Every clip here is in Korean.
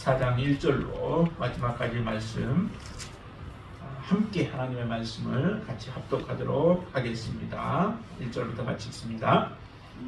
14장 1절로 마지막까지 말씀 함께 하나님의 말씀을 같이 합독하도록 하겠습니다. 1절부터 같이 읽습니다.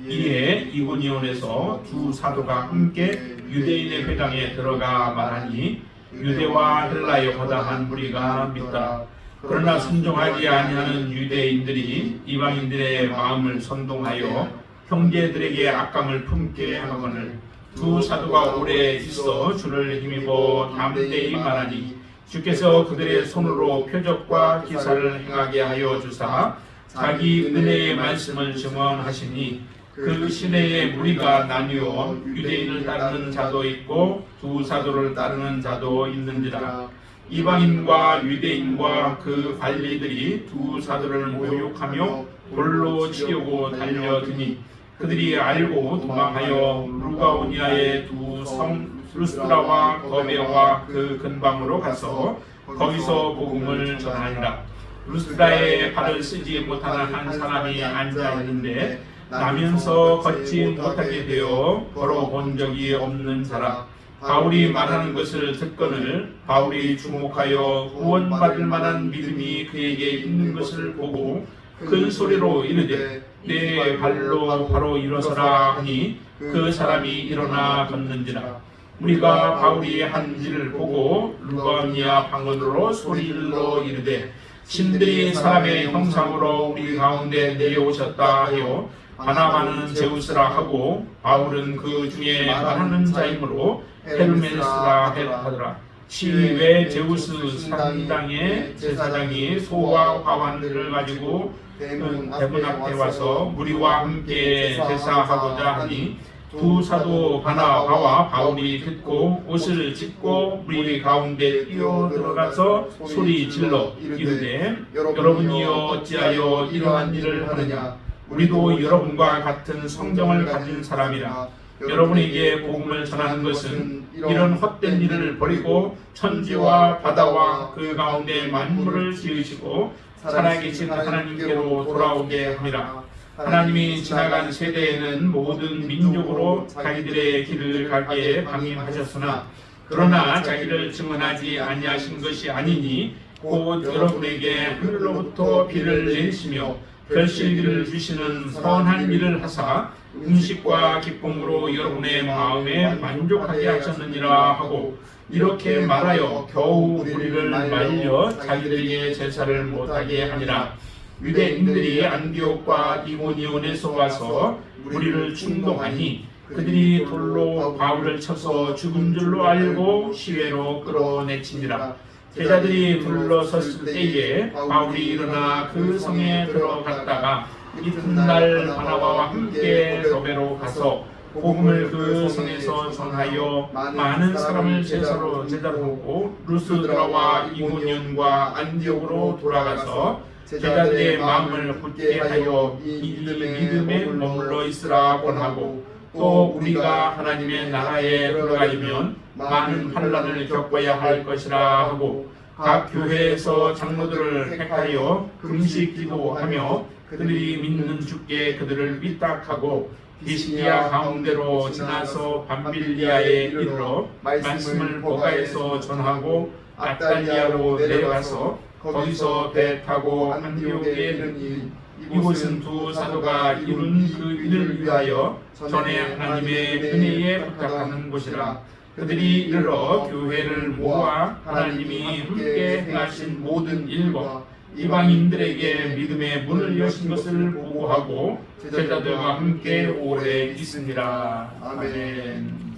이에 이고니온에서 두 사도가 함께 유대인의 회당에 들어가 말하니 유대와 헬라의 허다한 무리가 믿더라. 그러나 순종하지 아니하는 유대인들이 이방인들의 마음을 선동하여 형제들에게 악감을 품게 하거늘 두 사도가 오래 있어 주를 힘입어 담대히 말하니 주께서 그들의 손으로 표적과 기사를 행하게 하여 주사 자기 은혜의 말씀을 증언하시니 그 시내에 무리가 나뉘어 유대인을 따르는 자도 있고 두 사도를 따르는 자도 있는지라. 이방인과 유대인과 그 관리들이 두 사도를 모욕하며 돌로 치려고 달려드니 그들이 알고 도망하여 루가오니아의 두 성 루스드라와 더베와 그 근방으로 가서 거기서 복음을 전하니라. 루스드라에 발을 쓰지 못하는 한 사람이 앉아 있는데 나면서 걷지 못하게 되어 걸어본 적이 없는 자라. 바울이 말하는 것을 듣거늘 바울이 주목하여 구원받을 만한 믿음이 그에게 있는 것을 보고 큰 소리로 이르되 내 발로 바로 일어서라 하니 그 사람이 일어나 걷는지라. 우리가 바울이 한 일을 보고 루가오니아 방언으로 소리질러 이르되 신들이 사람의 형상으로 우리 가운데 내려오셨다 하여 바나바는 제우스라 하고 바울은 그 중에 말하는 자이므로 헤르메스라 하더라. 시외 제우스 산당의 제사장이 소와 화환들을 가지고 대문 앞에 와서 무리와 함께 제사하고자 하니 두 사도 바나바와 바울이 듣고 옷을 찢고 무리 가운데 뛰어 들어가서 소리 질러 이르되 여러분이여 어찌하여 이러한 일을 하느냐. 우리도 여러분과 같은 성경을 가진 사람이라. 여러분에게 복음을 전하는 것은 이런 헛된 일을 버리고 천지와 바다와 그 가운데 만물을 지으시고 살아계신 하나님께로 돌아오게 함이라. 하나님이 지나간 세대에는 모든 민족으로 자기들의 길을 가게 방임하셨으나 그러나 자기를 증언하지 아니하신 것이 아니니 곧 여러분에게 하늘로부터 비를 내리시며 결실기를 주시는 선한 일을 하사 음식과 기쁨으로 여러분의 마음에 만족하게 하셨느니라 하고 이렇게 말하여 겨우 우리를 말려 자기들에게 제사를 못하게 하니라. 유대인들이 안디옥과 이고니온에서 와서 우리를 충동하니 그들이 돌로 바울을 쳐서 죽은 줄로 알고 시외로 끌어내치니라. 제자들이 불러섰을 때에 바울이 일어나 그 성에 들어갔다가 이튿날 바나바와 함께 더베로 가서 복음을 그 성에서 전하여 많은 사람을 제자로 오고 루스드라와 이고니온과 안디옥으로 돌아가서 제자들의 마음을 굳게 하여 이 믿음에 머물러 있으라 권하고 또 우리가 하나님의 나라에 들어가려면 많은 환난을 겪어야 할 것이라 하고 각 교회에서 장로들을 택하여 금식 기도하며 그들이 믿는 주께 그들을 위탁하고 비시디아 가운데로 지나서 밤빌리아에 이르러 말씀을 보가에서 전하고 아탈리아로 내려가서 거기서 배 타고 안디옥에 이르니 이곳은 두 사도가 이룬 그 일을 위하여 전에 하나님의 은혜에 부탁하는 곳이라. 그들이 이르러 교회를 모아 하나님이 함께 행하신 모든 일과 이방인들에게 믿음의 문을 여신 것을 보고하고 제자들과 함께 오래 있으니라. 아멘.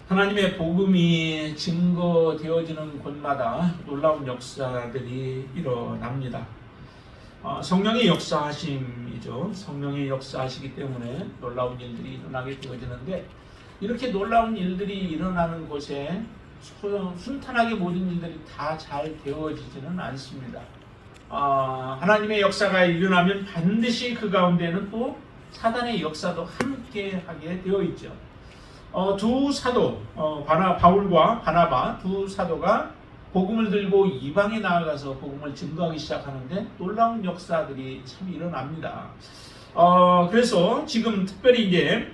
하나님의 복음이 증거되어지는 곳마다 놀라운 역사들이 일어납니다. 성령의 역사하심이죠. 성령의 역사하시기 때문에 놀라운 일들이 일어나게 되어지는데 이렇게 놀라운 일들이 일어나는 곳에 순탄하게 모든 일들이 다 잘 되어지지는 않습니다. 하나님의 역사가 일어나면 반드시 그 가운데는 또 사단의 역사도 함께 하게 되어 있죠. 두 사도 바울과 바나바 두 사도가 복음을 들고 이방에 나아가서 복음을 증거하기 시작하는데 놀라운 역사들이 참 일어납니다. 그래서 지금 특별히 이제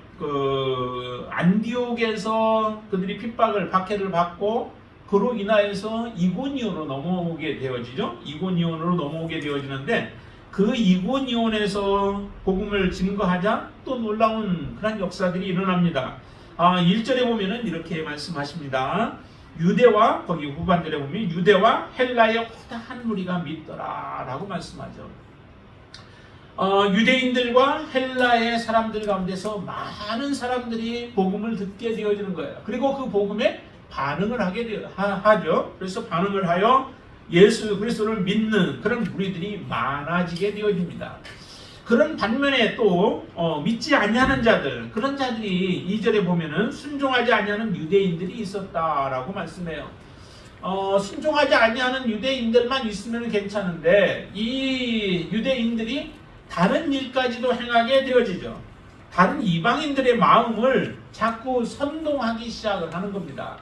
안디옥에서 그들이 핍박을 박해를 받고 그로 인하여서 이고니온으로 넘어오게 되어지죠. 이고니온으로 넘어오게 되어지는데 그 이고니온에서 복음을 증거하자 또 놀라운 그런 역사들이 일어납니다. 1절에 보면은 이렇게 말씀하십니다. 유대와 거기 후반절에 보면 유대와 헬라의 허다한 무리가 믿더라 라고 말씀하죠. 유대인들과 헬라의 사람들 가운데서 많은 사람들이 복음을 듣게 되어지는 거예요. 그리고 그 복음에 반응을 하죠. 그래서 반응을 하여 예수 그리스도를 믿는 그런 무리들이 많아지게 되어집니다. 그런 반면에 또 믿지 아니하는 자들, 그런 자들이 2절에 보면은 순종하지 아니하는 유대인들이 있었다라고 말씀해요. 순종하지 아니하는 유대인들만 있으면 괜찮은데 이 유대인들이 다른 일까지도 행하게 되어지죠. 다른 이방인들의 마음을 자꾸 선동하기 시작을 하는 겁니다.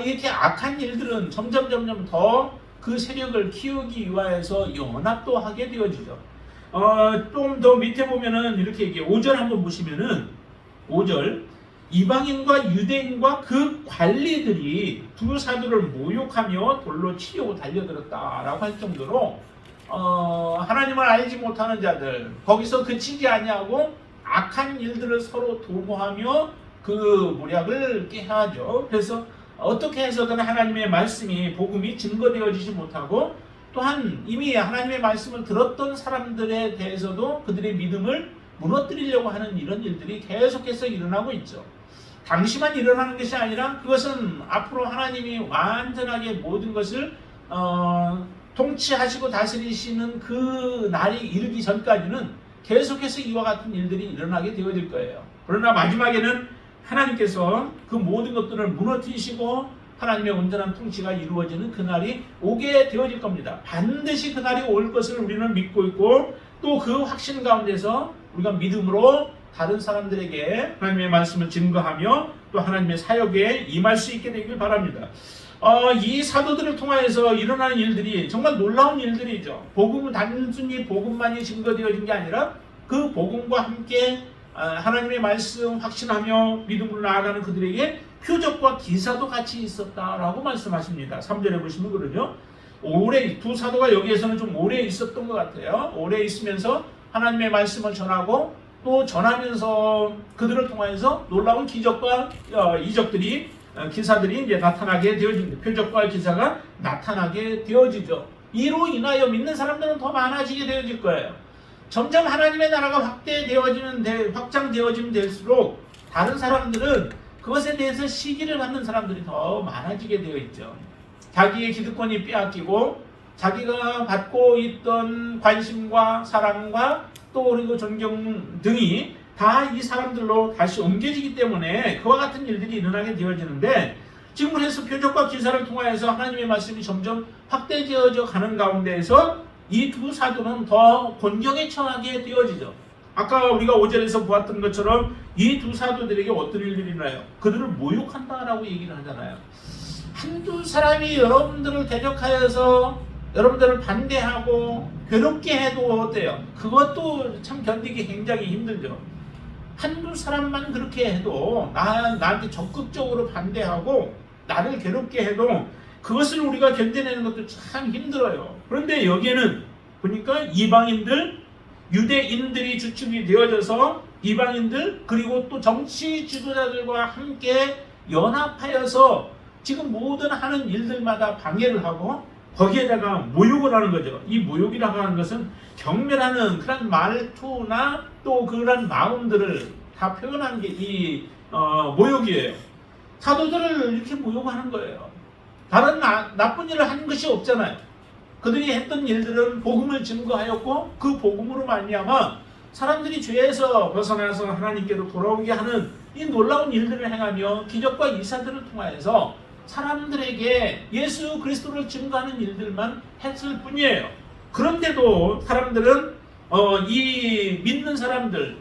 이렇게 악한 일들은 점점 더 그 세력을 키우기 위하여서 연합도 하게 되어지죠. 좀 더 밑에 보면은 이렇게 5절 한번 보시면은 5절 이방인과 유대인과 그 관리들이 두 사도를 모욕하며 돌로 치려고 달려들었다라고 할 정도로 하나님을 알지 못하는 자들 거기서 그치지 아니하고 악한 일들을 서로 도모하며 그 모략을 깨하죠. 그래서 어떻게 해서든 하나님의 말씀이 복음이 증거되어지지 못하고 또한 이미 하나님의 말씀을 들었던 사람들에 대해서도 그들의 믿음을 무너뜨리려고 하는 이런 일들이 계속해서 일어나고 있죠. 당시만 일어나는 것이 아니라 그것은 앞으로 하나님이 완전하게 모든 것을 통치하시고 다스리시는 그 날이 이르기 전까지는 계속해서 이와 같은 일들이 일어나게 되어질 거예요. 그러나 마지막에는 하나님께서 그 모든 것들을 무너뜨리시고 하나님의 온전한 통치가 이루어지는 그날이 오게 되어질 겁니다. 반드시 그날이 올 것을 우리는 믿고 있고 또 그 확신 가운데서 우리가 믿음으로 다른 사람들에게 하나님의 말씀을 증거하며 또 하나님의 사역에 임할 수 있게 되길 바랍니다. 이 사도들을 통하여서 일어나는 일들이 정말 놀라운 일들이죠. 복음은 단순히 복음만이 증거되어진 게 아니라 그 복음과 함께 하나님의 말씀 확신하며 믿음으로 나아가는 그들에게 표적과 기사도 같이 있었다라고 말씀하십니다. 3절에 보시면 그러죠. 오래 두 사도가 여기에서는 좀 오래 있었던 것 같아요. 오래 있으면서 하나님의 말씀을 전하고 또 전하면서 그들을 통하여서 놀라운 기적과 이적들이 기사들이 이제 나타나게 되어집니다. 표적과 기사가 나타나게 되어지죠. 이로 인하여 믿는 사람들은 더 많아지게 되어질 거예요. 점점 하나님의 나라가 확장되어지면 될수록 다른 사람들은 그것에 대해서 시기를 갖는 사람들이 더 많아지게 되어 있죠. 자기의 기득권이 빼앗기고 자기가 받고 있던 관심과 사랑과 또 그리고 존경 등이 다 이 사람들로 다시 옮겨지기 때문에 그와 같은 일들이 일어나게 되어지는데 지금 그래서 표적과 기사를 통하여서 하나님의 말씀이 점점 확대되어져 가는 가운데에서 이 두 사도는 더 곤경에 처하게 되어지죠. 아까 우리가 5절에서 보았던 것처럼 이 두 사도들에게 어떤 일들이 일어나요? 그들을 모욕한다라고 얘기를 하잖아요. 한두 사람이 여러분들을 대적하여서 여러분들을 반대하고 괴롭게 해도 어때요? 그것도 참 견디기 굉장히 힘들죠. 한두 사람만 그렇게 해도 나한테 적극적으로 반대하고 나를 괴롭게 해도 그것을 우리가 견뎌내는 것도 참 힘들어요. 그런데 여기에는 보니까 이방인들, 유대인들이 주축이 되어져서 이방인들 그리고 또 정치 지도자들과 함께 연합하여서 지금 모든 하는 일들마다 방해를 하고 거기에다가 모욕을 하는 거죠. 이 모욕이라고 하는 것은 경멸하는 그런 말투나 또 그런 마음들을 다 표현하는 게 이 모욕이에요. 사도들을 이렇게 모욕하는 거예요. 다른 나쁜 일을 한 것이 없잖아요. 그들이 했던 일들은 복음을 증거하였고 그 복음으로 말미암아 사람들이 죄에서 벗어나서 하나님께로 돌아오게 하는 이 놀라운 일들을 행하며 기적과 이사들을 통하여서 사람들에게 예수 그리스도를 증거하는 일들만 했을 뿐이에요. 그런데도 사람들은 이 믿는 사람들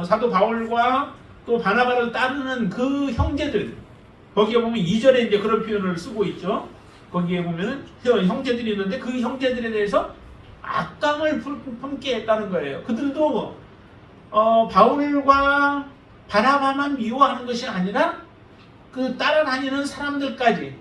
사도 바울과 또 바나바를 따르는 그 형제들 거기에 보면 2절에 이제 그런 표현을 쓰고 있죠. 거기에 보면 형제들이 있는데 그 형제들에 대해서 악감을 품게 했다는 거예요. 그들도 바울과 바나바만 미워하는 것이 아니라 그 따라다니는 사람들까지,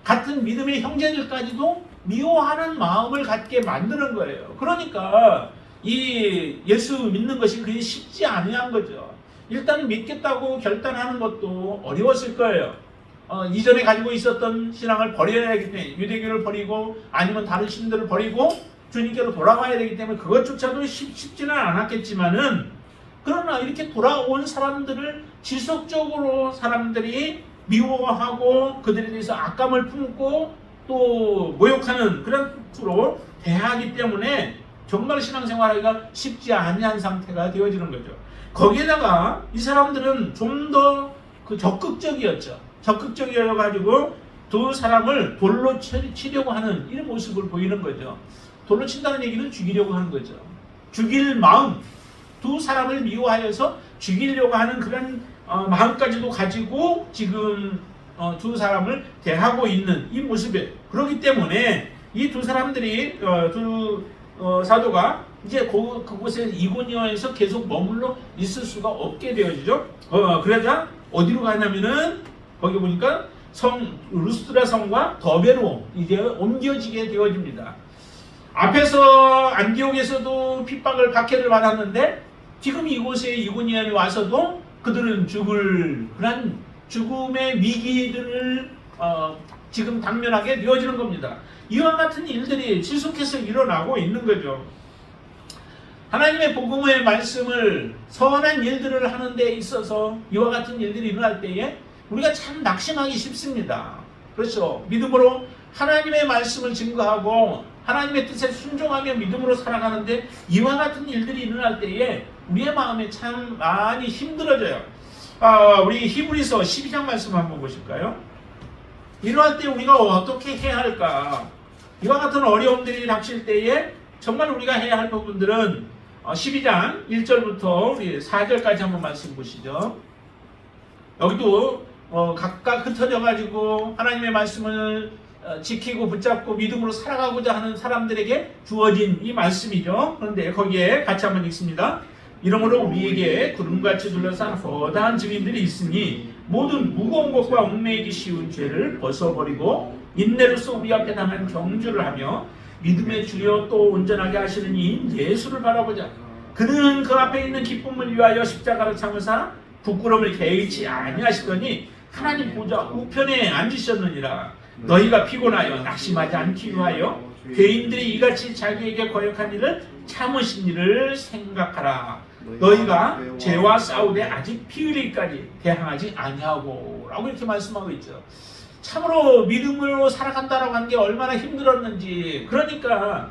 같은 믿음의 형제들까지도 미워하는 마음을 갖게 만드는 거예요. 그러니까 이 예수 믿는 것이 그게 쉽지 아니한 거죠. 일단 믿겠다고 결단하는 것도 어려웠을 거예요. 이전에 가지고 있었던 신앙을 버려야 하기 때문에, 유대교를 버리고 아니면 다른 신들을 버리고 주님께로 돌아가야 되기 때문에 그것조차도 쉽지는 않았겠지만은, 그러나 이렇게 돌아온 사람들을 지속적으로 사람들이 미워하고 그들에 대해서 악감을 품고 또 모욕하는 그런 투로 대하기 때문에 정말 신앙생활하기가 쉽지 아니한 상태가 되어지는 거죠. 거기에다가 이 사람들은 좀 더 적극적이었죠. 적극적이어가지고 두 사람을 돌로 치려고 하는 이런 모습을 보이는 거죠. 돌로 친다는 얘기는 죽이려고 하는 거죠. 죽일 마음, 두 사람을 미워하여서 죽이려고 하는 그런 마음까지도 가지고 지금 두 사람을 대하고 있는 이 모습에, 그렇기 때문에 이 두 사람들이 사도가 이제 그곳에 이고니온에서 계속 머물러 있을 수가 없게 되어지죠. 그러자 어디로 가냐면은 거기 보니까 루스드라 성과 더베로 이제 옮겨지게 되어집니다. 앞에서 안디옥에서도 핍박을 박해를 받았는데 지금 이곳에 이고니온에 와서도 그들은 죽을 그런 죽음의 위기들을 지금 당면하게 되어지는 겁니다. 이와 같은 일들이 지속해서 일어나고 있는 거죠. 하나님의 복음의 말씀을, 선한 일들을 하는 데 있어서 이와 같은 일들이 일어날 때에 우리가 참 낙심하기 쉽습니다. 그렇죠. 믿음으로 하나님의 말씀을 증거하고 하나님의 뜻에 순종하며 믿음으로 살아가는데 이와 같은 일들이 일어날 때에 우리의 마음에 참 많이 힘들어져요. 우리 히브리서 12장 말씀 한번 보실까요? 이러할 때 우리가 어떻게 해야 할까? 이와 같은 어려움들이 닥칠 때에 정말 우리가 해야 할 부분들은 12장 1절부터 우리 4절까지 한번 말씀 보시죠. 여기도 각각 흩어져 가지고 하나님의 말씀을 지키고 붙잡고 믿음으로 살아가고자 하는 사람들에게 주어진 이 말씀이죠. 그런데 거기에 같이 한번 읽습니다. 이러므로 우리에게 구름같이 둘러싼 허다한 증인들이 있으니 모든 무거운 것과 얽매이기 쉬운 죄를 벗어버리고 인내로서 우리 앞에 당한 경주를 하며 믿음의 주여 또 온전하게 하시는 이 예수를 바라보자. 그는 그 앞에 있는 기쁨을 위하여 십자가를 참으사 부끄러움을 개의치 아니하시더니 하나님 보좌 우편에 앉으셨느니라. 너희가 피곤하여 낙심하지 않기 위하여 죄인들이 이같이 자기에게 거역한 일을 참으신 일을 생각하라. 너희가 죄와 싸우되 아직 피 흘리기까지 대항하지 아니하고 라고 이렇게 말씀하고 있죠. 참으로 믿음으로 살아간다라고 하는 게 얼마나 힘들었는지. 그러니까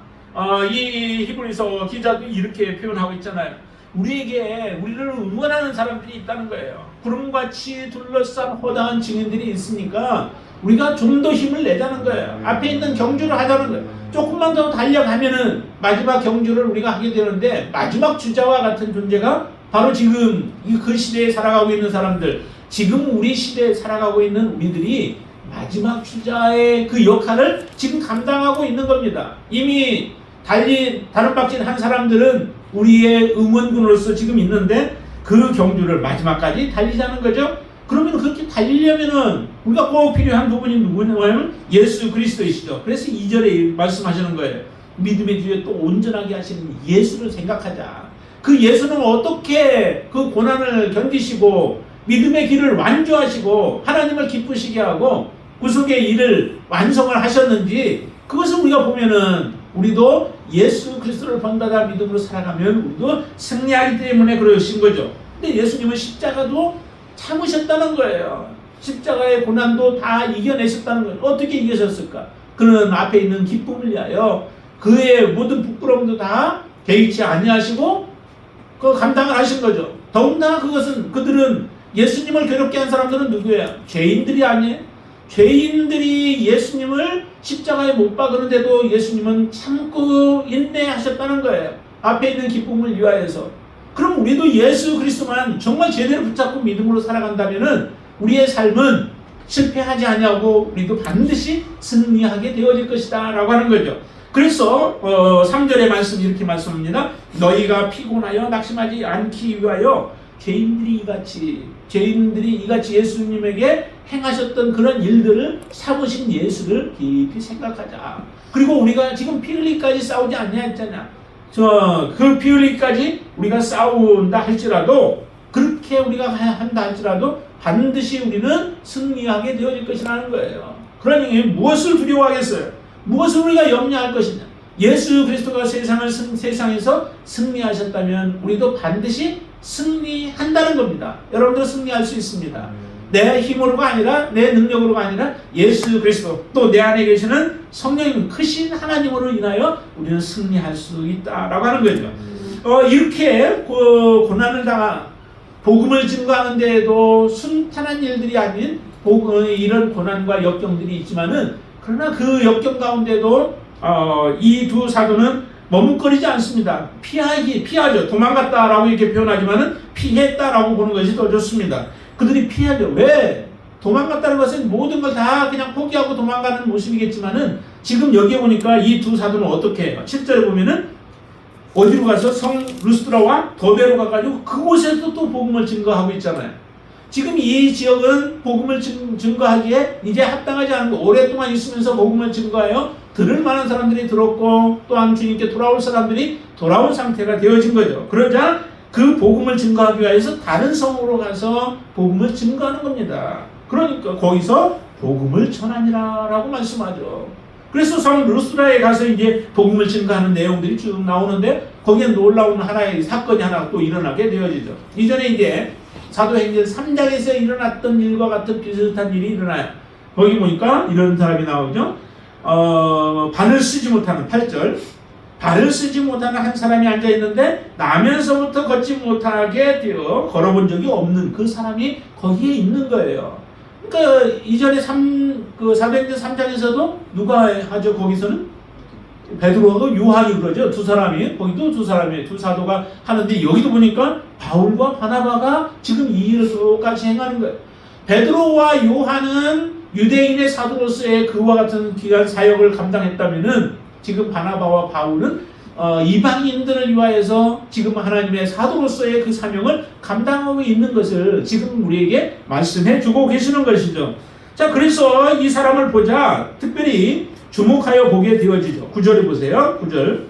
이 히브리서 기자도 이렇게 표현하고 있잖아요. 우리에게 우리를 응원하는 사람들이 있다는 거예요. 구름같이 둘러싼 허다한 증인들이 있으니까 우리가 좀 더 힘을 내자는 거예요. 앞에 있는 경주를 하자는 거예요. 조금만 더 달려가면은 마지막 경주를 우리가 하게 되는데, 마지막 주자와 같은 존재가 바로 지금 그 시대에 살아가고 있는 사람들, 지금 우리 시대에 살아가고 있는 우리들이 마지막 주자의 그 역할을 지금 감당하고 있는 겁니다. 이미 다른 박진 한 사람들은 우리의 응원군으로서 지금 있는데 그 경주를 마지막까지 달리자는 거죠. 그러면 그렇게 달리려면은 우리가 꼭 필요한 부분이 누구냐면 예수 그리스도이시죠. 그래서 2절에 말씀하시는 거예요. 믿음의 주에 또 온전하게 하시는 예수를 생각하자. 그 예수는 어떻게 그 고난을 견디시고 믿음의 길을 완주하시고 하나님을 기쁘시게 하고 구속의 일을 완성을 하셨는지, 그것을 우리가 보면은 우리도 예수 그리스도를 본받아 믿음으로 살아가면 우리도 승리하기 때문에 그러신 거죠. 근데 예수님은 십자가도 참으셨다는 거예요. 십자가의 고난도 다 이겨내셨다는 거예요. 어떻게 이겨셨을까? 그는 앞에 있는 기쁨을 위하여 그의 모든 부끄러움도 다 개의치 아니하시고 그 감당을 하신 거죠. 더군다나 그들은 예수님을 괴롭게 한 사람들은 누구예요? 죄인들이 아니에요? 죄인들이 예수님을 십자가에 못 박으는데도 예수님은 참고 인내하셨다는 거예요. 앞에 있는 기쁨을 위하여서. 그럼 우리도 예수 그리스도만 정말 제대로 붙잡고 믿음으로 살아간다면은 우리의 삶은 실패하지 아니하고 우리도 반드시 승리하게 되어질 것이다 라고 하는 거죠. 그래서 3절의 말씀 이렇게 말씀합니다. 너희가 피곤하여 낙심하지 않기 위하여 죄인들이 이같이 예수님에게 행하셨던 그런 일들을 삼으신 예수를 깊이 생각하자. 그리고 우리가 지금 피 흘리기까지 싸우지 않냐 했잖아. 그 피 흘리기까지 우리가 싸운다 할지라도, 그렇게 우리가 한다 할지라도 반드시 우리는 승리하게 되어질 것이라는 거예요. 그러니 무엇을 두려워하겠어요? 무엇을 우리가 염려할 것이냐? 예수 그리스도가 세상에서 승리하셨다면 우리도 반드시 승리한다는 겁니다. 여러분도 승리할 수 있습니다. 내 힘으로가 아니라, 내 능력으로가 아니라 예수 그리스도, 또 내 안에 계시는 성령님, 크신 하나님으로 인하여 우리는 승리할 수 있다라고 하는 거죠. 이렇게 고난을 복음을 증거하는 데에도 순탄한 일들이 아닌 이런 고난과 역경들이 있지만은, 그러나 그 역경 가운데도 이 두 사도는 머뭇거리지 않습니다. 피하죠. 도망갔다라고 이렇게 표현하지만은 피했다라고 보는 것이 더 좋습니다. 그들이 피하죠. 왜? 도망갔다는 것은 모든 걸 다 그냥 포기하고 도망가는 모습이겠지만은, 지금 여기에 보니까 이 두 사도는 어떻게 해요? 7절에 보면은 어디로 가서 성 루스드라와 더베로 가가지고 그곳에서 또 복음을 증거하고 있잖아요. 지금 이 지역은 복음을 증거하기에 이제 합당하지 않은 거, 오랫동안 있으면서 복음을 증거하여 들을 만한 사람들이 들었고, 또한 주님께 돌아올 사람들이 돌아온 상태가 되어진 거죠. 그러자 그 복음을 증거하기 위해서 다른 성으로 가서 복음을 증거하는 겁니다. 그러니까 거기서 복음을 전하니라 라고 말씀하죠. 그래서 성 루스드라에 가서 이제 복음을 증거하는 내용들이 쭉 나오는데, 거기에 놀라운 하나의 사건이 하나 또 일어나게 되어지죠. 이전에 이제 사도행전 3장에서 일어났던 일과 같은 비슷한 일이 일어나요. 거기 보니까 이런 사람이 나오죠. 발을 쓰지 못하는 8절, 발을 쓰지 못하는 한 사람이 앉아 있는데 나면서부터 걷지 못하게 되어 걸어본 적이 없는 그 사람이 거기에 있는 거예요. 그러니까 이전에 사도행전 3장에서도 누가 하죠? 거기서는 베드로하고 요한이 그러죠. 두 사람이, 거기도 두 사람이, 두 사도가 하는데, 여기도 보니까 바울과 바나바가 지금 이 일을 똑같이 행하는 거예요. 베드로와 요한은 유대인의 사도로서의 그와 같은 귀한 사역을 감당했다면은, 지금 바나바와 바울은 이방인들을 위하여서 지금 하나님의 사도로서의 그 사명을 감당하고 있는 것을 지금 우리에게 말씀해 주고 계시는 것이죠. 자, 그래서 이 사람을 보자 특별히 주목하여 보게 되어지죠. 9절에 보세요. 9절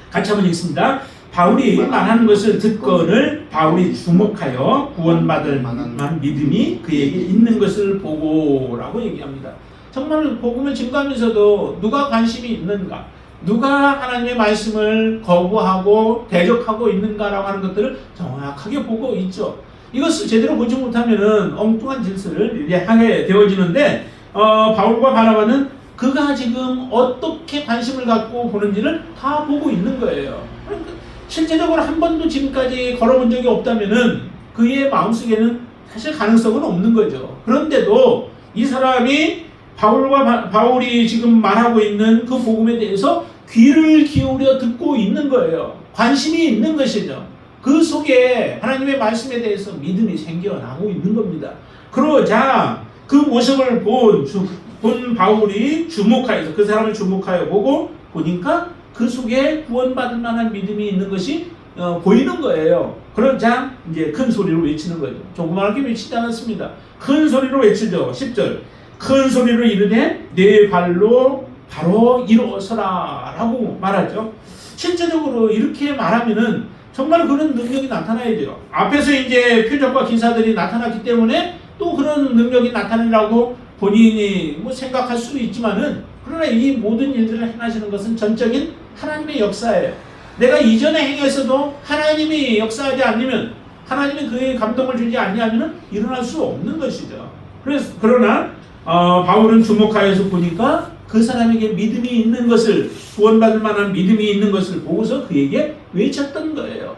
같이 한번 읽습니다. 바울이 말하는 것을 듣거늘 바울이 주목하여 구원받을 만한 믿음이 그에게 있는 것을 보고 라고 얘기합니다. 정말 복음을 증거하면서도 누가 관심이 있는가, 누가 하나님의 말씀을 거부하고 대적하고 있는가라고 하는 것들을 정확하게 보고 있죠. 이것을 제대로 보지 못하면은 엉뚱한 짓을 이제 하게 되어지는데, 바울과 바나바는 그가 지금 어떻게 관심을 갖고 보는지를 다 보고 있는 거예요. 그러니까 실제적으로 한 번도 지금까지 걸어본 적이 없다면은 그의 마음속에는 사실 가능성은 없는 거죠. 그런데도 이 사람이 바울이 지금 말하고 있는 그 복음에 대해서 귀를 기울여 듣고 있는 거예요. 관심이 있는 것이죠. 그 속에 하나님의 말씀에 대해서 믿음이 생겨나고 있는 겁니다. 그러자 그 모습을 본 바울이 주목하여서, 그 사람을 주목하여 보니까 그 속에 구원받을 만한 믿음이 있는 것이 보이는 거예요. 그러자 이제 큰 소리로 외치는 거죠. 조그맣게 외치지 않았습니다. 큰 소리로 외치죠. 10절 큰 소리로 이르되 내 발로 바로 일어서라 라고 말하죠. 실제적으로 이렇게 말하면은 정말 그런 능력이 나타나야죠. 앞에서 이제 표적과 기사들이 나타났기 때문에 또 그런 능력이 나타나려고 본인이 생각할 수도 있지만은, 그러나 이 모든 일들을 행하시는 것은 전적인 하나님의 역사예요. 내가 이전에 행했어도 하나님이 역사하지 않으면, 하나님이 그의 감동을 주지 아니하면 일어날 수 없는 것이죠. 그러나 바울은 주목하여서 보니까 그 사람에게 믿음이 있는 것을, 구원받을 만한 믿음이 있는 것을 보고서 그에게 외쳤던 거예요.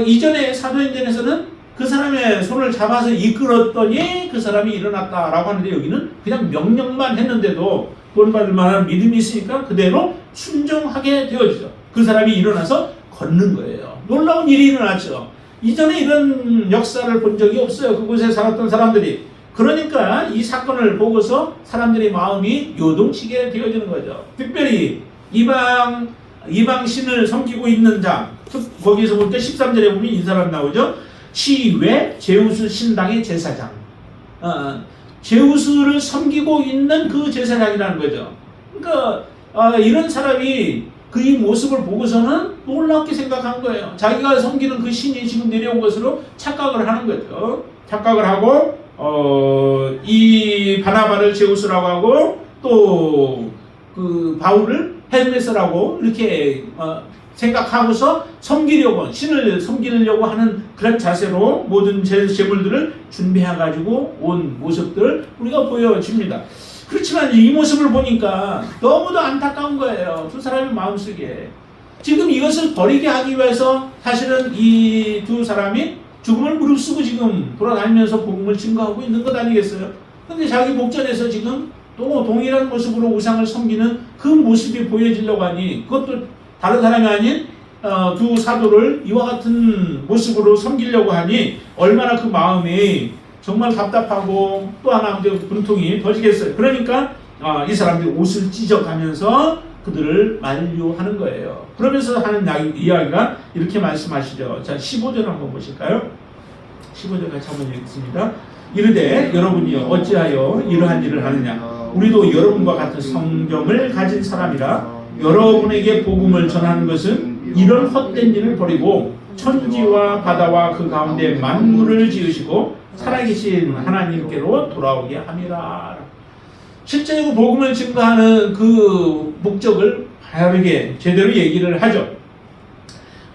이전에 사도행전에서는 그 사람의 손을 잡아서 이끌었더니 그 사람이 일어났다라고 하는데, 여기는 그냥 명령만 했는데도 구원받을 만한 믿음이 있으니까 그대로 순종하게 되어지죠. 그 사람이 일어나서 걷는 거예요. 놀라운 일이 일어났죠. 이전에 이런 역사를 본 적이 없어요. 그곳에 살았던 사람들이. 그러니까 이 사건을 보고서 사람들의 마음이 요동치게 되어지는 거죠. 특별히 이방 신을 섬기고 있는 자, 거기에서 볼 때 13절에 보면 이 사람 나오죠. 시외 제우스 신당의 제사장. 제우스를 섬기고 있는 그 제사장이라는 거죠. 그러니까 이런 사람이 그 이 모습을 보고서는 놀랍게 생각한 거예요. 자기가 섬기는 그 신이 지금 내려온 것으로 착각을 하는 거죠. 착각을 하고 이 바나바를 제우스라고 하고 또 그 바울을 헤르메스라고 이렇게 생각하고서 섬기려고, 신을 섬기려고 하는 그런 자세로 모든 제물들을 준비해가지고 온 모습들 우리가 보여집니다. 그렇지만 이 모습을 보니까 너무도 안타까운 거예요. 두 사람의 마음속에. 지금 이것을 버리게 하기 위해서 사실은 이 두 사람이 죽음을 무릅쓰고 지금 돌아다니면서 복음을 증거하고 있는 것 아니겠어요? 근데 자기 목전에서 지금 또 동일한 모습으로 우상을 섬기는 그 모습이 보여지려고 하니, 그것도 다른 사람이 아닌 두 사도를 이와 같은 모습으로 섬기려고 하니 얼마나 그 마음이 정말 답답하고 또 하나 분통이 더지겠어요. 그러니까 이 사람들이 옷을 찢어가면서 그들을 만류하는 거예요. 그러면서 하는 이야기가 이렇게 말씀하시죠. 자, 15절 한번 보실까요? 15절 같이 한번 읽겠습니다. 이르되 여러분이여 어찌하여 이러한 일을 하느냐? 우리도 여러분과 같은 성경을 가진 사람이라 여러분에게 복음을 전하는 것은 이런 헛된 일을 버리고 천지와 바다와 그 가운데 만물을 지으시고 살아계신 하나님께로 돌아오게 함이라. 실제로 복음을 증거하는 그 목적을 바르게 제대로 얘기를 하죠.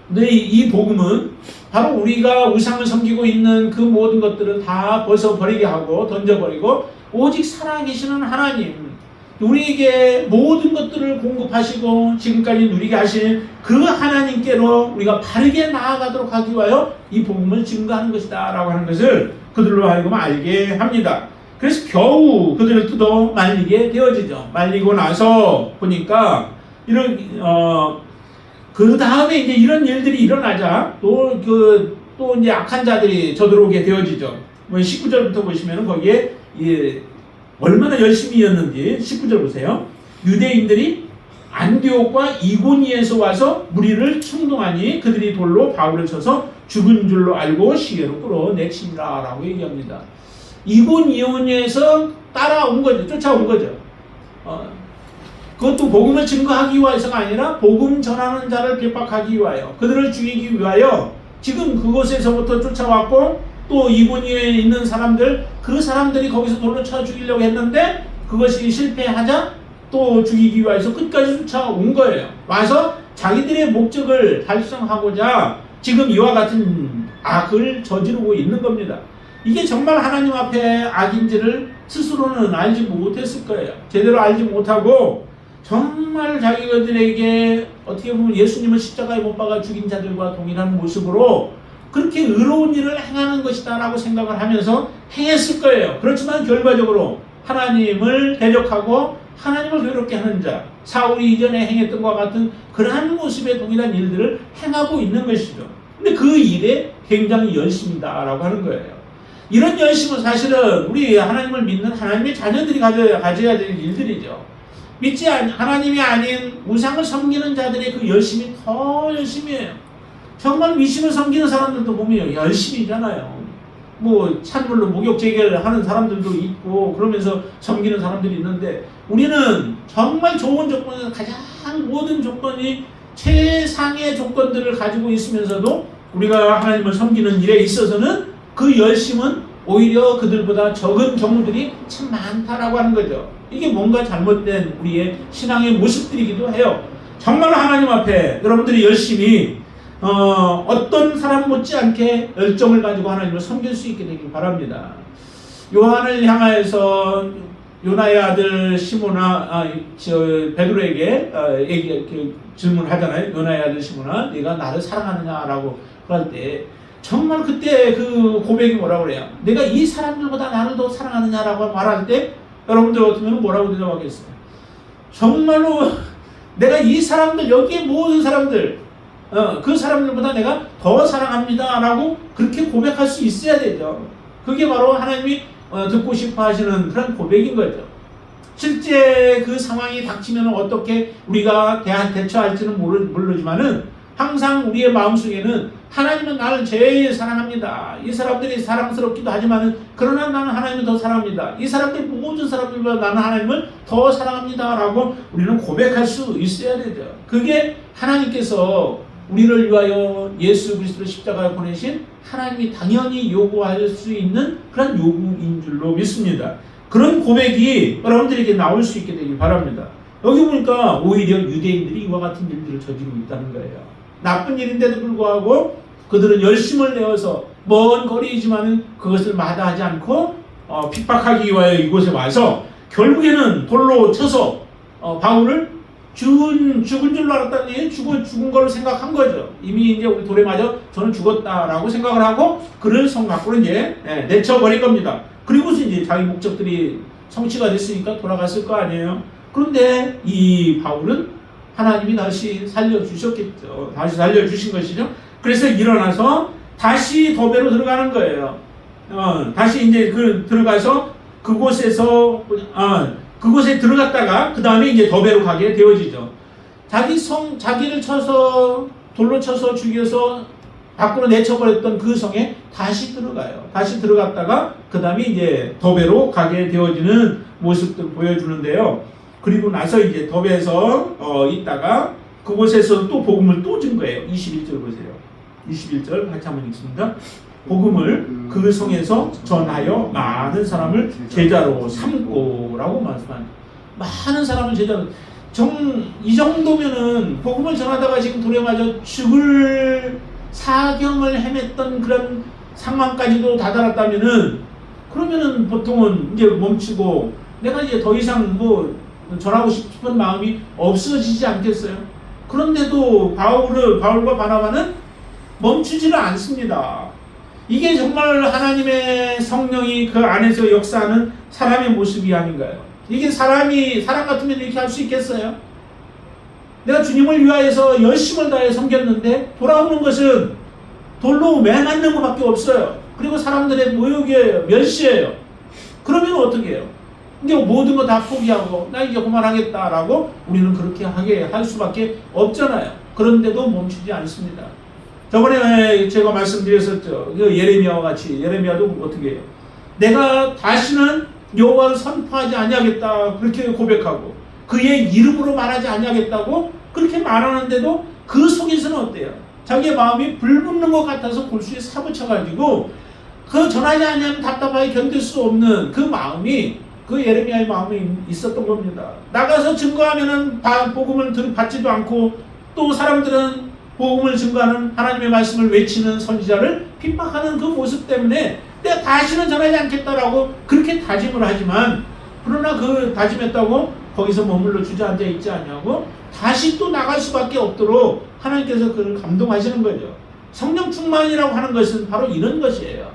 근데 이 복음은 바로 우리가 우상을 섬기고 있는 그 모든 것들을 다 벗어버리게 하고 던져버리고 오직 살아계시는 하나님, 우리에게 모든 것들을 공급하시고 지금까지 누리게 하신 그 하나님께로 우리가 바르게 나아가도록 하기 위하여 이 복음을 증거하는 것이다 라고 하는 것을 그들로 하여금 알게 합니다. 그래서 겨우 그들을 뜯어 말리게 되어지죠. 말리고 나서 보니까 이런 그 다음에 이제 이런 일들이 일어나자 또 이제 악한 자들이 저들어오게 되어지죠. 19절부터 보시면은 거기에 얼마나 열심히였는지 19절 보세요. 유대인들이 안디옥과 이고니에서 와서 무리를 충동하니 그들이 돌로 바울을 쳐서 죽은 줄로 알고 시계로 끌어내치니라 라고 얘기합니다. 이고니온에서 따라온 거죠. 쫓아온 거죠. 그것도 복음을 증거하기 위해서가 아니라 복음 전하는 자를 핍박하기 위하여, 그들을 죽이기 위하여 지금 그곳에서부터 쫓아왔고 또 이고니에 있는 사람들, 그 사람들이 거기서 돌로 쳐 죽이려고 했는데 그것이 실패하자 또 죽이기 위해서 끝까지 쫓아온 거예요. 와서 자기들의 목적을 달성하고자 지금 이와 같은 악을 저지르고 있는 겁니다. 이게 정말 하나님 앞에 악인지를 스스로는 알지 못했을 거예요. 제대로 알지 못하고 정말 자기들에게 어떻게 보면 예수님을 십자가에 못 박아 죽인 자들과 동일한 모습으로 그렇게 의로운 일을 행하는 것이다 라고 생각을 하면서 행했을 거예요. 그렇지만 결과적으로 하나님을 대적하고 하나님을 괴롭게 하는 자, 사울이 이전에 행했던 것과 같은 그러한 모습의 동일한 일들을 행하고 있는 것이죠. 근데 그 일에 굉장히 열심이다 라고 하는 거예요. 이런 열심은 사실은 우리 하나님을 믿는 하나님의 자녀들이 가져야 될 일들이죠. 하나님이 아닌 우상을 섬기는 자들의 그 열심이 더 열심이에요. 정말 미신을 섬기는 사람들도 보면 열심히잖아요. 뭐 찬물로 목욕 재결하는 사람들도 있고 그러면서 섬기는 사람들이 있는데, 우리는 정말 좋은 조건에서 가장 모든 조건이 최상의 조건들을 가지고 있으면서도 우리가 하나님을 섬기는 일에 있어서는 그 열심은 오히려 그들보다 적은 경우들이 참 많다라고 하는 거죠. 이게 뭔가 잘못된 우리의 신앙의 모습들이기도 해요. 정말 하나님 앞에 여러분들이 열심히 어떤 사람 못지않게 열정을 가지고 하나님을 섬길 수 있게 되길 바랍니다. 요한을 향하여서 요나의 아들 시몬아, 베드로에게 질문하잖아요. 요나의 아들 시몬아, 네가 나를 사랑하느냐라고 할 때 정말 그때 그 고백이 뭐라고 그래요? 내가 이 사람들보다 나를 더 사랑하느냐라고 말할 때 여러분들 같으면 뭐라고 대답하겠어요? 정말로 내가 이 사람들, 여기에 모든 사람들, 그 사람들보다 내가 더 사랑합니다 라고 그렇게 고백할 수 있어야 되죠. 그게 바로 하나님이 듣고 싶어 하시는 그런 고백인 거죠. 실제 그 상황이 닥치면 어떻게 우리가 대처할지는 모르지만은 항상 우리의 마음속에는 하나님은 나를 제일 사랑합니다. 이 사람들이 사랑스럽기도 하지만 그러나 나는 하나님을 더 사랑합니다. 이 사람들 모든 사람들보다 나는 하나님을 더 사랑합니다. 라고 우리는 고백할 수 있어야 되죠. 그게 하나님께서 우리를 위하여 예수 그리스도를 십자가에 보내신 하나님이 당연히 요구할 수 있는 그런 요구인 줄로 믿습니다. 그런 고백이 여러분들에게 나올 수 있게 되길 바랍니다. 여기 보니까 오히려 유대인들이 이와 같은 일들을 저지르고 있다는 거예요. 나쁜 일인데도 불구하고 그들은 열심을 내어서 먼 거리이지만 그것을 마다하지 않고 핍박하기 위하여 이곳에 와서 결국에는 돌로 쳐서 바울을 죽은 줄로 알았다니 죽은 걸로 생각한 거죠. 이미 이제 우리 돌에 맞아 저는 죽었다라고 생각을 하고 그를 성 밖으로 이제 내쳐버린 겁니다. 그리고서 이제 자기 목적들이 성취가 됐으니까 돌아갔을 거 아니에요. 그런데 이 바울은 하나님이 다시 살려주셨겠죠. 다시 살려주신 것이죠. 그래서 일어나서 다시 도배로 들어가는 거예요. 다시 이제 들어가서 그곳에 들어갔다가 그 다음에 이제 도배로 가게 되어지죠. 자기를 쳐서 돌로 쳐서 죽여서 밖으로 내쳐버렸던 그 성에 다시 들어가요. 다시 들어갔다가 그 다음에 이제 도배로 가게 되어지는 모습들 보여주는데요. 그리고 나서 이제 도배에서 있다가 그곳에서 또 복음을 또 준 거예요. 21절 보세요. 21절 같이 한번 읽습니다. 복음을 그 성에서 전하여 많은 사람을 제자로 삼고라고 말씀합니다. 많은 사람을 제자로 이 정도면은 복음을 전하다가 지금 돌에 맞아 죽을 사경을 헤맸던 그런 상황까지도 다다랐다면은 그러면은 보통은 이제 멈추고 내가 이제 더 이상 전하고 싶은 마음이 없어지지 않겠어요? 그런데도 바울과 바나바는 멈추지를 않습니다. 이게 정말 하나님의 성령이 그 안에서 역사하는 사람의 모습이 아닌가요? 이게 사람 같으면 이렇게 할 수 있겠어요? 내가 주님을 위하여서 열심을 다해 섬겼는데 돌아오는 것은 돌로 매맞는 것밖에 없어요. 그리고 사람들의 모욕이에요. 멸시예요. 그러면 어떻게 해요? 이제 모든 거 다 포기하고 나 이제 그만하겠다라고 우리는 그렇게 하게 할 수밖에 없잖아요. 그런데도 멈추지 않습니다. 저번에 제가 말씀드렸었죠. 예레미야와 같이 예레미야도 어떻게 해요? 내가 다시는 여호와를 선포하지 아니하겠다 그렇게 고백하고 그의 이름으로 말하지 아니하겠다고 그렇게 말하는데도 그 속에서는 어때요? 자기의 마음이 불붙는 것 같아서 골수에 사무쳐가지고 그 전하지 아니하면 답답하게 견딜 수 없는 그 마음이 그 예레미야의 마음이 있었던 겁니다. 나가서 증거하면은 복음을 받지도 않고 또 사람들은 복음을 증거하는 하나님의 말씀을 외치는 선지자를 핍박하는 그 모습 때문에 내가 다시는 전하지 않겠다라고 그렇게 다짐을 하지만 그러나 그 다짐했다고 거기서 머물러 주저앉아 있지 않냐고 다시 또 나갈 수밖에 없도록 하나님께서 그를 감동하시는 거죠. 성령 충만이라고 하는 것은 바로 이런 것이에요.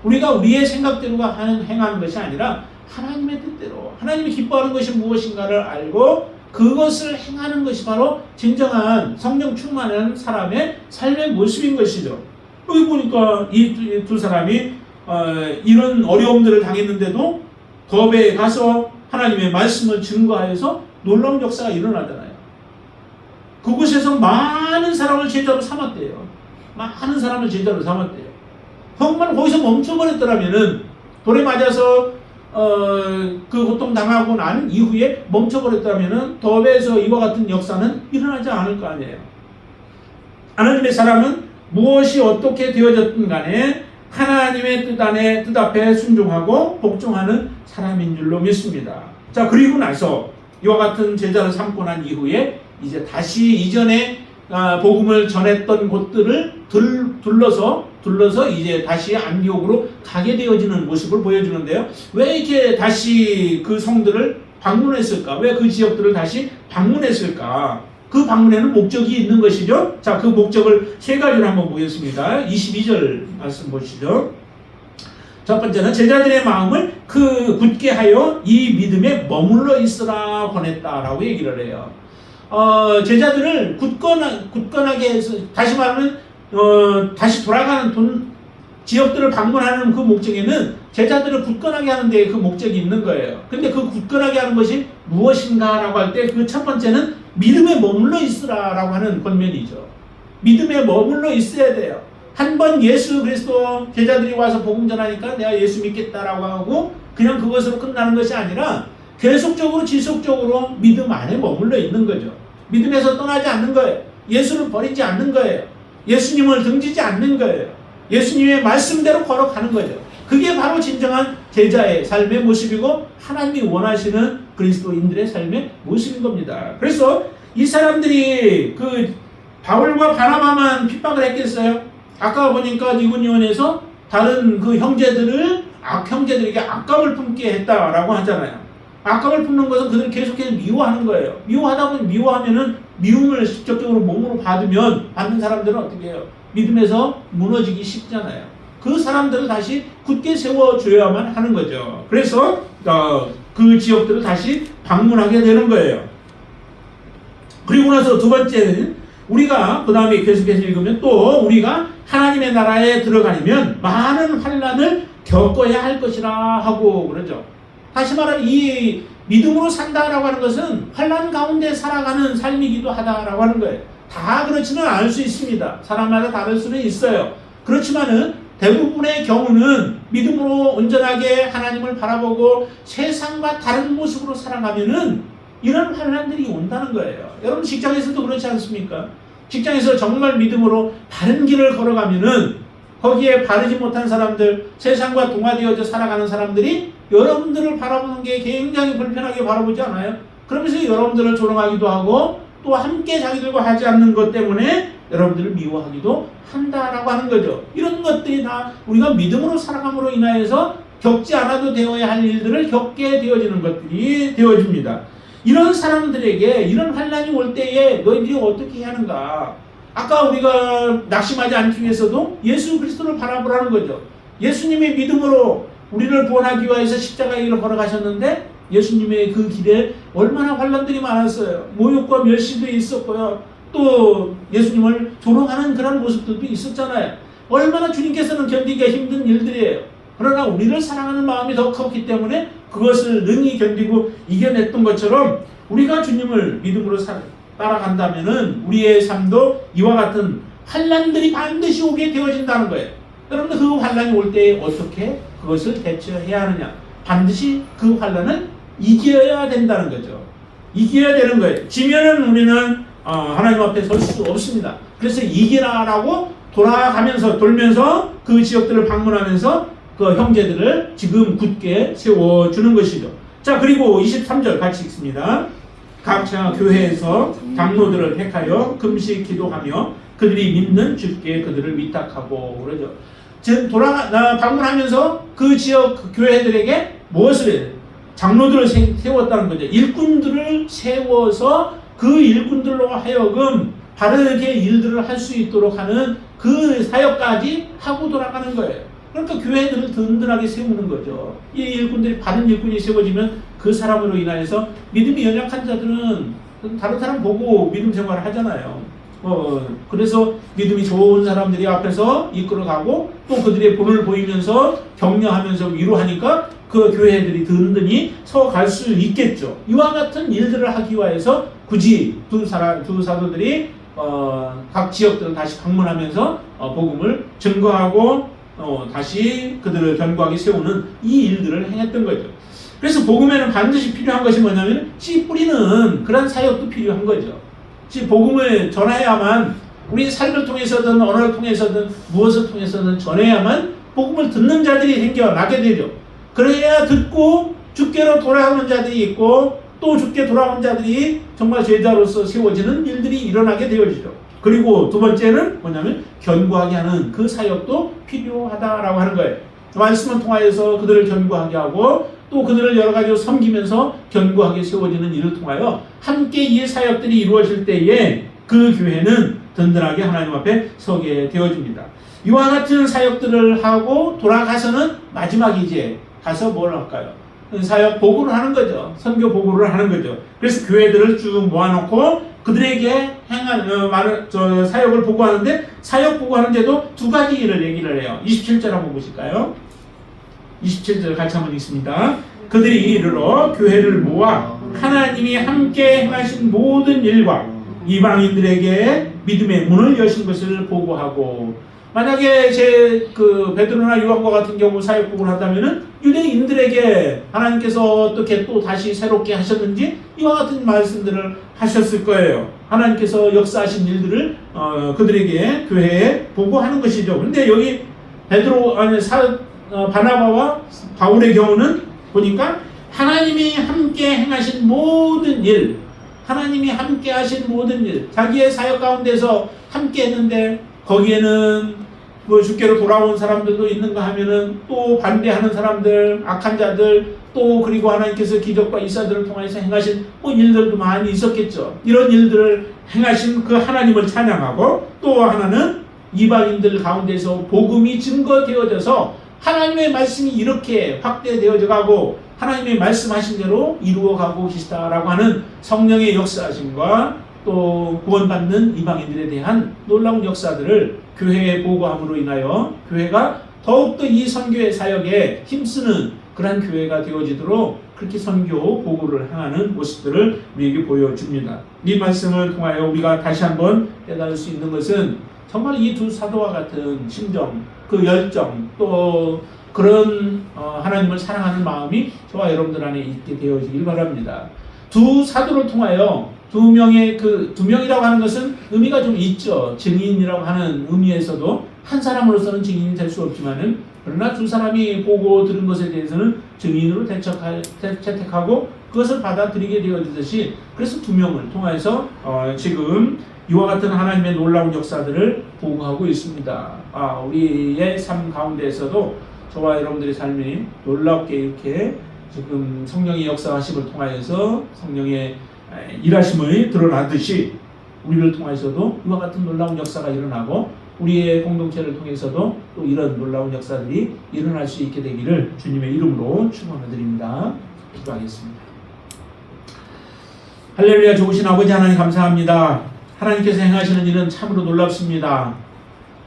우리가 우리의 생각대로 행하는 것이 아니라 하나님의 뜻대로 하나님이 기뻐하는 것이 무엇인가를 알고 그것을 행하는 것이 바로 진정한 성령 충만한 사람의 삶의 모습인 것이죠. 여기 보니까 이 두 사람이 이런 어려움들을 당했는데도 더베에 가서 하나님의 말씀을 증거하여서 놀라운 역사가 일어나잖아요. 그곳에서 많은 사람을 제자로 삼았대요. 많은 사람을 제자로 삼았대요. 정말 거기서 멈춰버렸더라면은 돌에 맞아서 그 고통 당하고 난 이후에 멈춰버렸다면은 더베에서 이와 같은 역사는 일어나지 않을 거 아니에요. 하나님의 사람은 무엇이 어떻게 되어졌든 간에 하나님의 뜻 앞에 순종하고 복종하는 사람인 줄로 믿습니다. 자, 그리고 나서 이와 같은 제자를 삼고 난 이후에 이제 다시 이전에 복음을 전했던 곳들을 둘러서 이제 다시 안디옥으로 가게 되어지는 모습을 보여주는데요. 왜 이렇게 다시 그 성들을 방문했을까? 왜 그 지역들을 다시 방문했을까? 그 방문에는 목적이 있는 것이죠. 자, 그 목적을 세 가지로 한번 보겠습니다. 22절 말씀 보시죠. 첫 번째는 제자들의 마음을 굳게 하여 이 믿음에 머물러 있으라 보냈다라고 얘기를 해요. 제자들을 굳건하게 해서 다시 말하면 다시 돌아가는 지역들을 방문하는 그 목적에는 제자들을 굳건하게 하는 데 그 목적이 있는 거예요. 근데 그 굳건하게 하는 것이 무엇인가라고 할 때 그 첫 번째는 믿음에 머물러 있으라라고 하는 권면이죠. 믿음에 머물러 있어야 돼요. 한 번 예수 그리스도 제자들이 와서 복음 전하니까 내가 예수 믿겠다라고 하고 그냥 그것으로 끝나는 것이 아니라 계속적으로 지속적으로 믿음 안에 머물러 있는 거죠. 믿음에서 떠나지 않는 거예요. 예수를 버리지 않는 거예요. 예수님을 등지지 않는 거예요. 예수님의 말씀대로 걸어가는 거죠. 그게 바로 진정한 제자의 삶의 모습이고 하나님이 원하시는 그리스도인들의 삶의 모습인 겁니다. 그래서 이 사람들이 그 바울과 바나바만 핍박을 했겠어요? 아까 보니까 니고니온에서 다른 그 형제들에게 악감을 품게 했다라고 하잖아요. 악감을 품는 것은 그들을 계속해서 미워하는 거예요. 미워하다 보니 미워하면은 미움을 직접적으로 몸으로 받는 사람들은 어떻게 해요? 믿음에서 무너지기 쉽잖아요. 그 사람들을 다시 굳게 세워줘야만 하는 거죠. 그래서 그 지역들을 다시 방문하게 되는 거예요. 그리고 나서 두 번째는 우리가 그 다음에 계속해서 읽으면 또 우리가 하나님의 나라에 들어가려면 많은 환난을 겪어야 할 것이라 하고 그러죠. 다시 말하면 이 믿음으로 산다라고 하는 것은 환난 가운데 살아가는 삶이기도 하다라고 하는 거예요. 다 그렇지는 않을 수 있습니다. 사람마다 다를 수는 있어요. 그렇지만은 대부분의 경우는 믿음으로 온전하게 하나님을 바라보고 세상과 다른 모습으로 살아가면은 이런 환난들이 온다는 거예요. 여러분 직장에서도 그렇지 않습니까? 직장에서 정말 믿음으로 바른 길을 걸어가면은 거기에 바르지 못한 사람들, 세상과 동화되어져 살아가는 사람들이 여러분들을 바라보는 게 굉장히 불편하게 바라보지 않아요? 그러면서 여러분들을 조롱하기도 하고 또 함께 자기들과 하지 않는 것 때문에 여러분들을 미워하기도 한다라고 하는 거죠. 이런 것들이 다 우리가 믿음으로 살아감으로 인하여서 겪지 않아도 되어야 할 일들을 겪게 되어지는 것들이 되어집니다. 이런 사람들에게 이런 환난이 올 때에 너희들이 어떻게 해야 하는가? 아까 우리가 낙심하지 않기 위해서도 예수 그리스도를 바라보라는 거죠. 예수님의 믿음으로 우리를 구원하기 위해서 십자가의 길을 걸어가셨는데 예수님의 그 길에 얼마나 환난들이 많았어요. 모욕과 멸시도 있었고요. 또 예수님을 조롱하는 그런 모습들도 있었잖아요. 얼마나 주님께서는 견디기가 힘든 일들이에요. 그러나 우리를 사랑하는 마음이 더 컸기 때문에 그것을 능히 견디고 이겨냈던 것처럼 우리가 주님을 믿음으로 따라간다면은 우리의 삶도 이와 같은 환난들이 반드시 오게 되어진다는 거예요. 여러분들 그 환난이 올 때 어떻게 그것을 대처해야 하느냐? 반드시 그 환난을 이겨야 된다는 거죠. 이겨야 되는 거예요. 지면은 우리는 하나님 앞에 설 수 없습니다. 그래서 이기라라고 돌면서 그 지역들을 방문하면서 그 형제들을 지금 굳게 세워주는 것이죠. 자, 그리고 23절 같이 읽습니다. 각자 교회에서 장로들을 택하여 금식 기도하며 그들이 믿는 주께 그들을 위탁하고 그러죠. 즉 방문하면서 그 지역 그 교회들에게 무엇을 해요? 장로들을 세웠다는 거죠. 일꾼들을 세워서 그 일꾼들로 하여금 바르게 일들을 할 수 있도록 하는 그 사역까지 하고 돌아가는 거예요. 그러니까 교회들을 든든하게 세우는 거죠. 이 일꾼들이 바른 일꾼이 세워지면 그 사람으로 인하여서 믿음이 연약한 자들은 다른 사람 보고 믿음 생활을 하잖아요. 그래서 믿음이 좋은 사람들이 앞에서 이끌어가고 또 그들의 본을 보이면서 격려하면서 위로하니까 그 교회들이 든든히 서갈 수 있겠죠. 이와 같은 일들을 하기 위해서 굳이 두 사도들이 각 지역들을 다시 방문하면서 복음을 증거하고 다시 그들을 견고하게 세우는 이 일들을 행했던 거죠. 그래서 복음에는 반드시 필요한 것이 뭐냐면 씨 뿌리는 그런 사역도 필요한 거죠. 복음을 전해야만 우리 삶을 통해서든 언어를 통해서든 무엇을 통해서든 전해야만 복음을 듣는 자들이 생겨나게 되죠. 그래야 듣고 주께로 돌아오는 자들이 있고 또 주께 돌아온 자들이 정말 제자로서 세워지는 일들이 일어나게 되어지죠. 그리고 두 번째는 뭐냐면 견고하게 하는 그 사역도 필요하다라고 하는 거예요. 말씀을 통하여서 그들을 견고하게 하고 또 그들을 여러 가지로 섬기면서 견고하게 세워지는 일을 통하여 함께 이 사역들이 이루어질 때에 그 교회는 든든하게 하나님 앞에 서게 되어집니다. 이와 같은 사역들을 하고 돌아가서는 마지막에 이제 가서 뭘 할까요? 사역 보고를 하는 거죠. 선교 보고를 하는 거죠. 그래서 교회들을 쭉 모아놓고 그들에게 행한 사역을 보고하는데 사역 보고하는데도 두 가지 일을 얘기를 해요. 27절 한번 보실까요? 27절 같이 한번 읽습니다. 그들이 이르러 교회를 모아 하나님이 함께 행하신 모든 일과 이방인들에게 믿음의 문을 여신 것을 보고하고 만약에 제 베드로나 요한과 같은 경우 사역복을 한다면은 유대인들에게 하나님께서 어떻게 또 다시 새롭게 하셨는지 이와 같은 말씀들을 하셨을 거예요. 하나님께서 역사하신 일들을 그들에게 교회에 보고하는 것이죠. 근데 여기 바나바와 바울의 경우는 보니까 하나님이 함께 행하신 모든 일, 하나님이 함께 하신 모든 일, 자기의 사역 가운데서 함께 했는데 거기에는 주께로 돌아온 사람들도 있는가 하면은 또 반대하는 사람들, 악한 자들, 또 그리고 하나님께서 기적과 이사들을 통해서 행하신 일들도 많이 있었겠죠. 이런 일들을 행하신 그 하나님을 찬양하고, 또 하나는 이방인들 가운데서 복음이 증거되어져서 하나님의 말씀이 이렇게 확대되어져 가고 하나님의 말씀하신 대로 이루어가고 계시다라고 하는 성령의 역사하심과 또 구원받는 이방인들에 대한 놀라운 역사들을 교회에 보고함으로 인하여 교회가 더욱더 이 선교의 사역에 힘쓰는 그러한 교회가 되어지도록 그렇게 선교 보고를 행하는 모습들을 우리에게 보여줍니다. 이 말씀을 통하여 우리가 다시 한번 깨달을 수 있는 것은 정말 이 두 사도와 같은 심정, 그 열정, 또 그런 하나님을 사랑하는 마음이 저와 여러분들 안에 있게 되어지길 바랍니다. 두 사도를 통하여 두 명이라고 하는 것은 의미가 좀 있죠. 증인이라고 하는 의미에서도 한 사람으로서는 증인이 될 수 없지만은, 그러나 두 사람이 보고 들은 것에 대해서는 증인으로 채택하고 그것을 받아들이게 되어지듯이, 그래서 두 명을 통해서 지금 이와 같은 하나님의 놀라운 역사들을 보고하고 있습니다. 우리의 삶 가운데에서도 저와 여러분들의 삶이 놀랍게 이렇게 지금 성령의 역사하심을 통하여서 성령의 일하심을 드러나듯이 우리를 통해서도 이와 같은 놀라운 역사가 일어나고 우리의 공동체를 통해서도 또 이런 놀라운 역사들이 일어날 수 있게 되기를 주님의 이름으로 축원을 드립니다. 기도하겠습니다. 할렐루야. 좋으신 아버지 하나님 감사합니다. 하나님께서 행하시는 일은 참으로 놀랍습니다.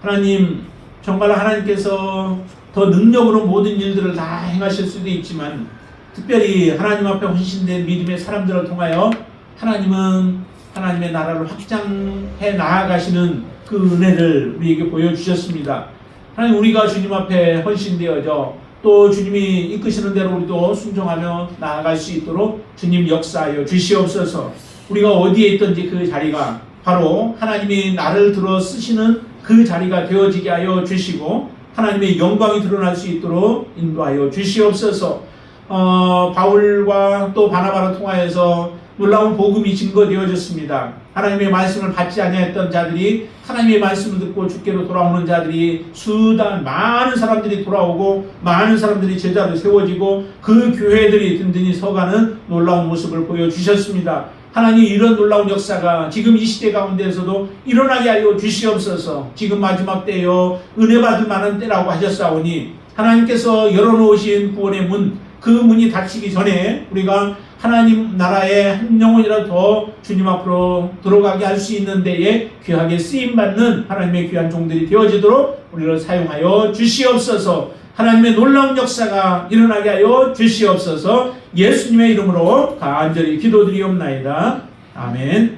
하나님, 정말 하나님께서 더 능력으로 모든 일들을 다 행하실 수도 있지만, 특별히 하나님 앞에 헌신된 믿음의 사람들을 통하여 하나님은 하나님의 나라를 확장해 나아가시는 그 은혜를 우리에게 보여주셨습니다. 하나님, 우리가 주님 앞에 헌신되어져 또 주님이 이끄시는 대로 우리도 순종하며 나아갈 수 있도록 주님 역사하여 주시옵소서. 우리가 어디에 있든지 그 자리가 바로 하나님이 나를 들어 쓰시는 그 자리가 되어지게 하여 주시고 하나님의 영광이 드러날 수 있도록 인도하여 주시옵소서. 바울과 또 바나바를 통하여서 놀라운 복음이 증거되어졌습니다. 하나님의 말씀을 받지 아니했던 자들이 하나님의 말씀을 듣고 주께로 돌아오는 자들이 수단 많은 사람들이 돌아오고 많은 사람들이 제자로 세워지고 그 교회들이 든든히 서가는 놀라운 모습을 보여주셨습니다. 하나님, 이런 놀라운 역사가 지금 이 시대 가운데에서도 일어나게 하여 주시옵소서. 지금 마지막 때요 은혜 받을 만한 때라고 하셨사오니 하나님께서 열어놓으신 구원의 문, 그 문이 닫히기 전에 우리가 하나님 나라의 한 영혼이라도 더 주님 앞으로 들어가게 할 수 있는 데에 귀하게 쓰임받는 하나님의 귀한 종들이 되어지도록 우리를 사용하여 주시옵소서. 하나님의 놀라운 역사가 일어나게 하여 주시옵소서. 예수님의 이름으로 간절히 기도드리옵나이다. 아멘.